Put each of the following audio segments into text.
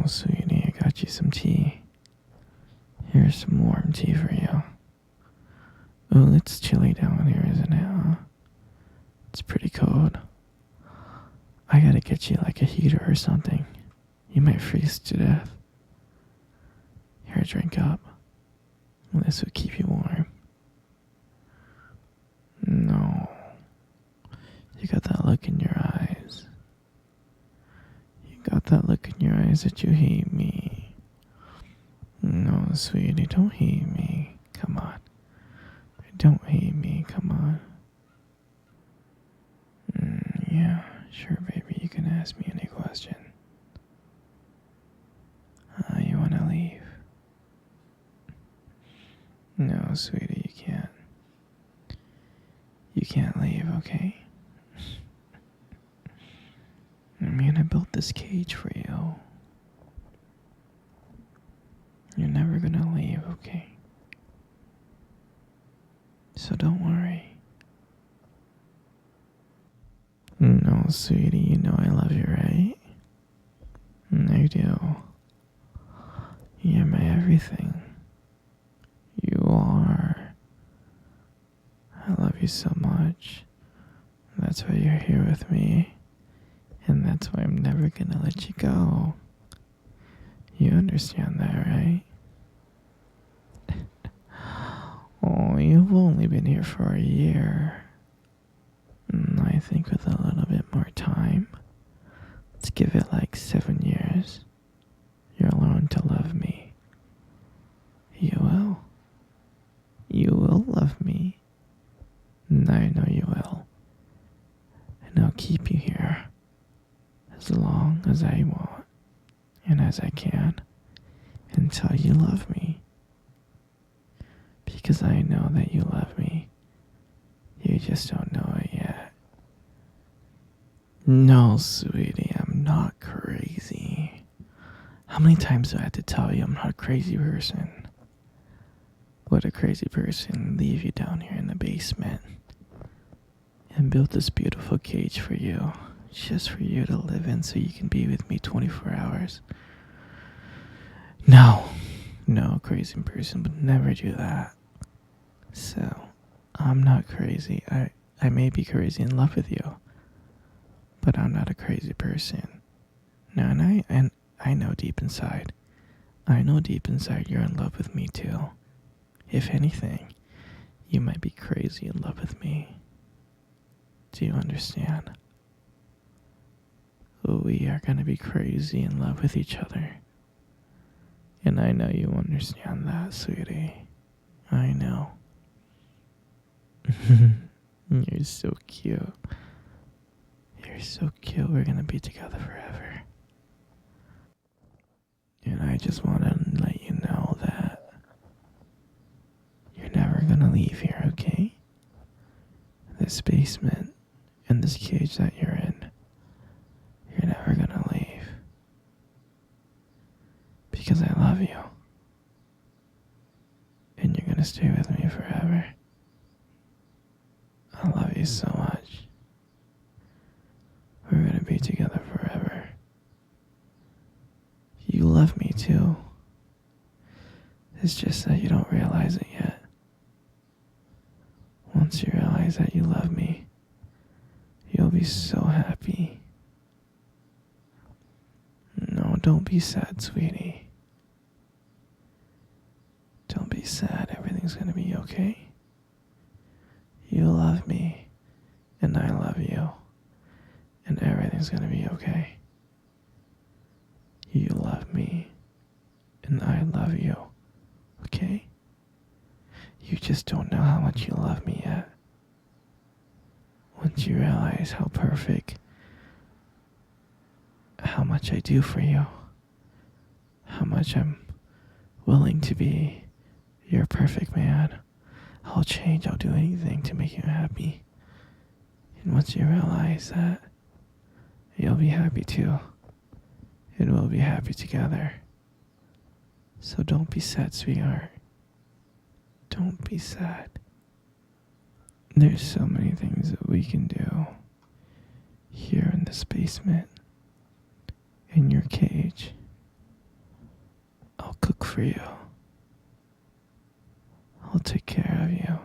Oh, sweetie, I got you some tea. Here's some warm tea for you. Oh, it's chilly down here, isn't it, huh? It's pretty cold. I gotta get you like a heater or something. You might freeze to death. Here, drink up. This will keep you warm. No. You got that look in your eyes. You got that look in your eyes that you hate me. No, sweetie, don't hate me. Come on. Don't hate me, come on. Yeah, sure, baby, you can ask me any question. You wanna leave? No, sweetie, you can't. You can't leave, okay? I built this cage for you. You're never gonna leave, okay? So don't worry. No, sweetie, you know I love you, right? I do. You're my everything. You are. I love you so much. That's why you're here with me. And that's why I'm never gonna let you go. You understand that, right? Oh, you've only been here for a year. I think with a little bit more time, let's give it like 7 years, you'll learn to love me. You will. You will love me. And I know you will. And I'll keep you here as long as I want and as I can until you love me. Because I know that you love me. You just don't know it yet. No, sweetie, I'm not crazy. How many times do I have to tell you I'm not a crazy person? Would a crazy person leave you down here in the basement and build this beautiful cage for you, just for you to live in so you can be with me 24 hours? No, a crazy person would never do that. So, I'm not crazy. I may be crazy in love with you, but I'm not a crazy person. No, and I know deep inside. I know deep inside you're in love with me too. If anything, you might be crazy in love with me. Do you understand? We are gonna be crazy in love with each other. And I know you understand that, sweetie. I know. You're so cute. You're so cute. We're gonna be together forever. And I just want to let you know that you're never gonna leave here, okay? This basement and this cage that you're in, you're never gonna leave. Because I love you. And you're gonna stay with me forever. I love you so much. We're gonna be together forever. You love me too. It's just that you don't realize it yet. Once you realize that you love me, you'll be so happy. No, don't be sad, sweetie. Don't be sad. Everything's gonna be okay. You love me, and I love you, and everything's gonna be okay. You love me, and I love you, okay? You just don't know how much you love me yet. Once you realize how perfect, how much I do for you, how much I'm willing to be your perfect man, I'll change, I'll do anything to make you happy. And once you realize that, you'll be happy too. And we'll be happy together. So don't be sad, sweetheart. Don't be sad. There's so many things that we can do here in this basement, in your cage. for you. I'll take care of you.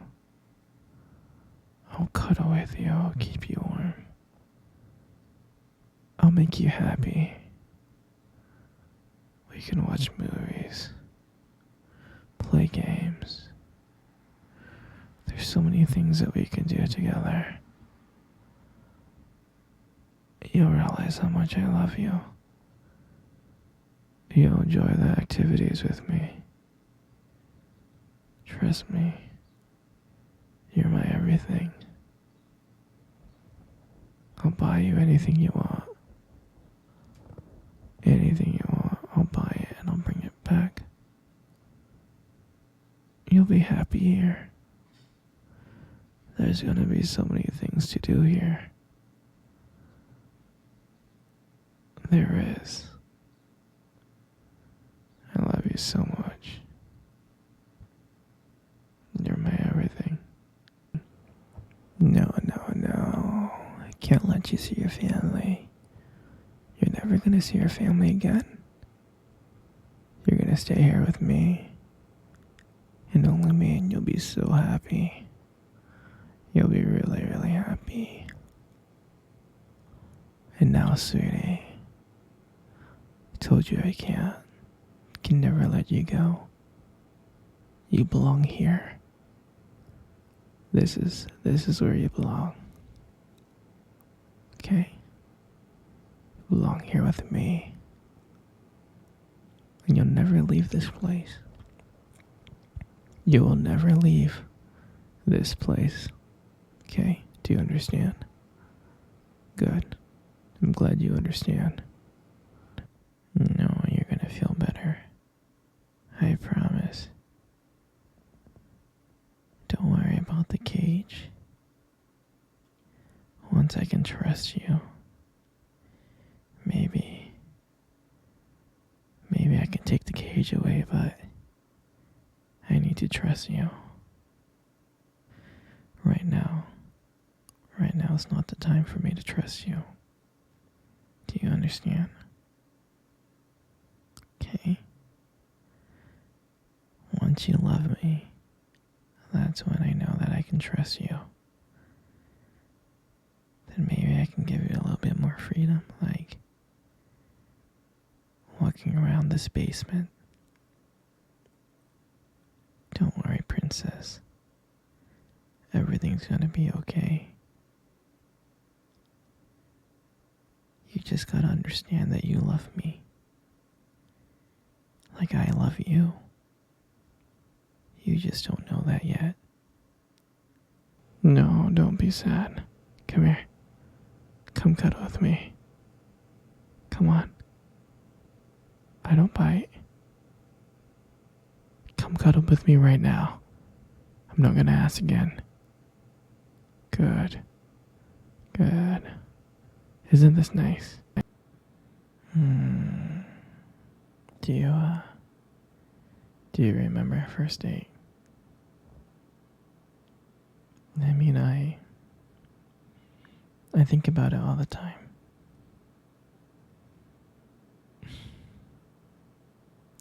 I'll cuddle with you. I'll keep you warm. I'll make you happy. We can watch movies, play games. There's so many things that we can do together. You'll realize how much I love you. You'll enjoy the activities with me. Trust me. You're my everything. I'll buy you anything you want. Anything you want, I'll buy it and I'll bring it back. You'll be happy here. There's gonna be so many things to do here. There is. I love you so much. You're my everything. No. I can't let you see your family. You're never gonna see your family again. You're gonna stay here with me. And only me, and you'll be so happy. You'll be really, really happy. And now, sweetie, I told you I can never let you go. You belong here. This is where you belong. Okay? You belong here with me. And you'll never leave this place. You will never leave this place. Okay? Do you understand? Good. I'm glad you understand. No, you're gonna feel better. I promise. Don't worry about the cage. Once I can trust you, maybe I can take the cage away, but I need to trust you. Right now is not the time for me to trust you. Do you understand? Okay? Once you love me, that's when I know that I can trust you. Then maybe I can give you a little bit more freedom, like walking around this basement. Don't worry, princess. Everything's gonna be okay. You just gotta understand that you love me. Like I love you. You just don't know that yet. No, don't be sad. Come here. Come cuddle with me. Come on. I don't bite. Come cuddle with me right now. I'm not gonna ask again. Good. Isn't this nice? Do you remember our first date? I mean, I think about it all the time.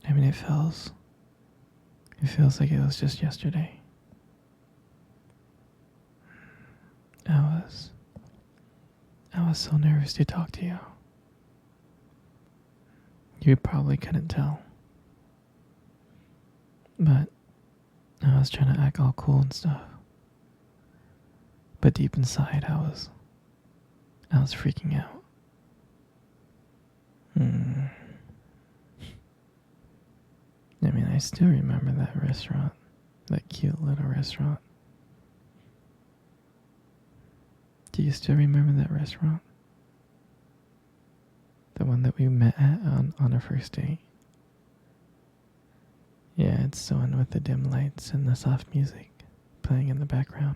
I mean, it feels like it was just yesterday. I was so nervous to talk to you. You probably couldn't tell. But I was trying to act all cool and stuff. But deep inside, I was freaking out. I mean, I still remember that restaurant. That cute little restaurant. Do you still remember that restaurant? The one that we met at on our first date? Yeah, it's the one with the dim lights and the soft music playing in the background.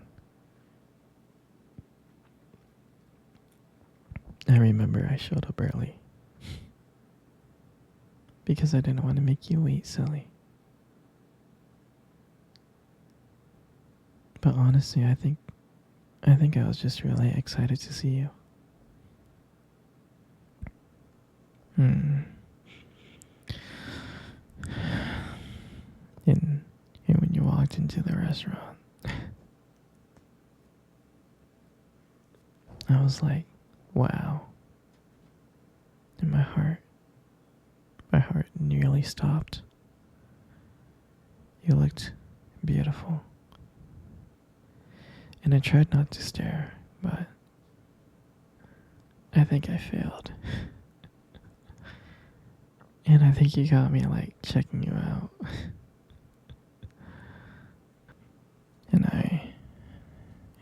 I remember I showed up early. Because I didn't want to make you wait, silly. But honestly, I think I was just really excited to see you. was like, wow. And my heart nearly stopped. You looked beautiful. And I tried not to stare, but I think I failed. And I think you got me like checking you out.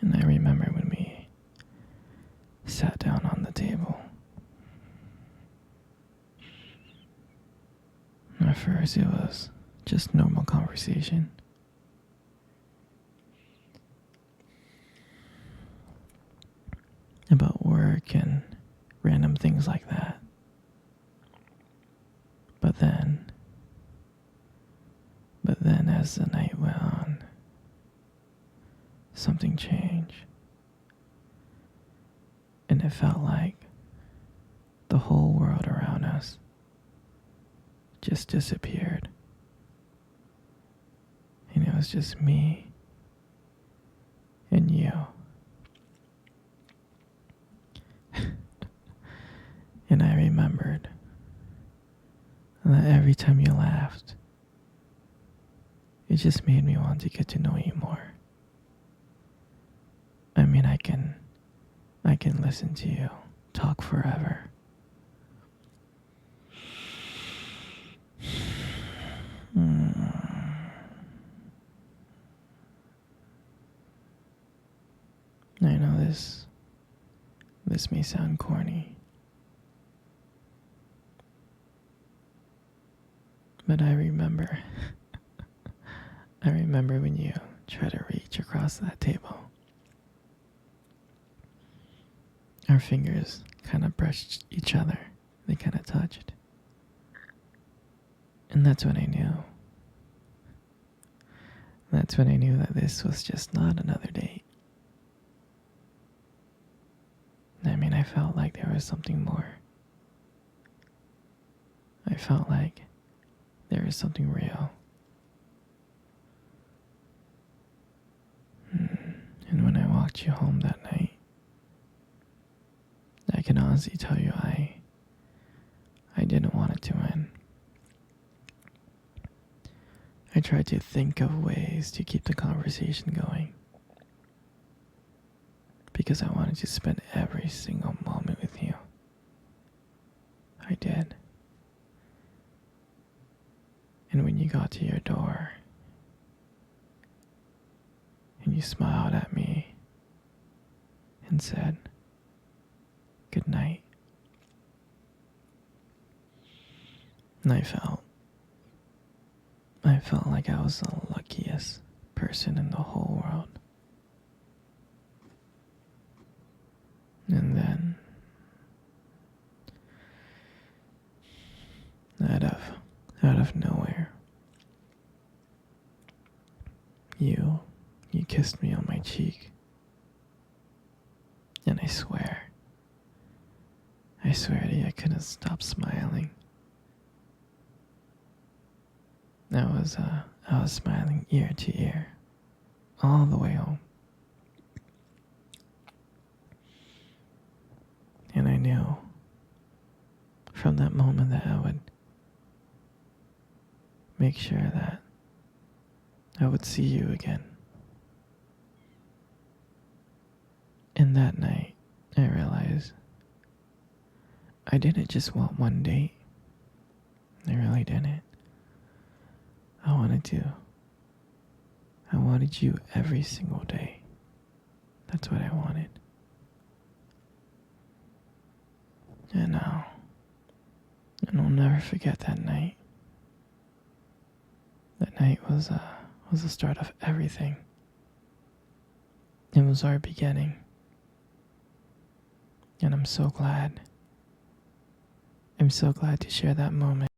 And I remember when we sat down on the table. At first it was just normal conversation. About work and random things like that. But then as the night went on, something changed. And it felt like the whole world around us just disappeared. And it was just me and you. And I remembered that every time you laughed, it just made me want to get to know you more. I mean, I can listen to you talk forever. I know this may sound corny, but I remember when you try to reach across that table. Our fingers kind of brushed each other. They kind of touched. And that's when I knew. That's when I knew that this was just not another date. I mean, I felt like there was something more. I felt like there was something real. And when I walked you home that night, I can honestly tell you I didn't want it to end. I tried to think of ways to keep the conversation going, because I wanted to spend every single moment with you. I did. And when you got to your door, and you smiled at me and said, "Good night," and I felt like I was the luckiest person in the whole world. And then, out of nowhere, you kissed me on my cheek. And I swear to you, I couldn't stop smiling. I was smiling ear to ear, all the way home. And I knew from that moment that I would make sure that I would see you again. And that night, I realized I didn't just want one date. I really didn't. I wanted you every single day. That's what I wanted. And I'll never forget that night. That night was the start of everything. It was our beginning. And I'm so glad to share that moment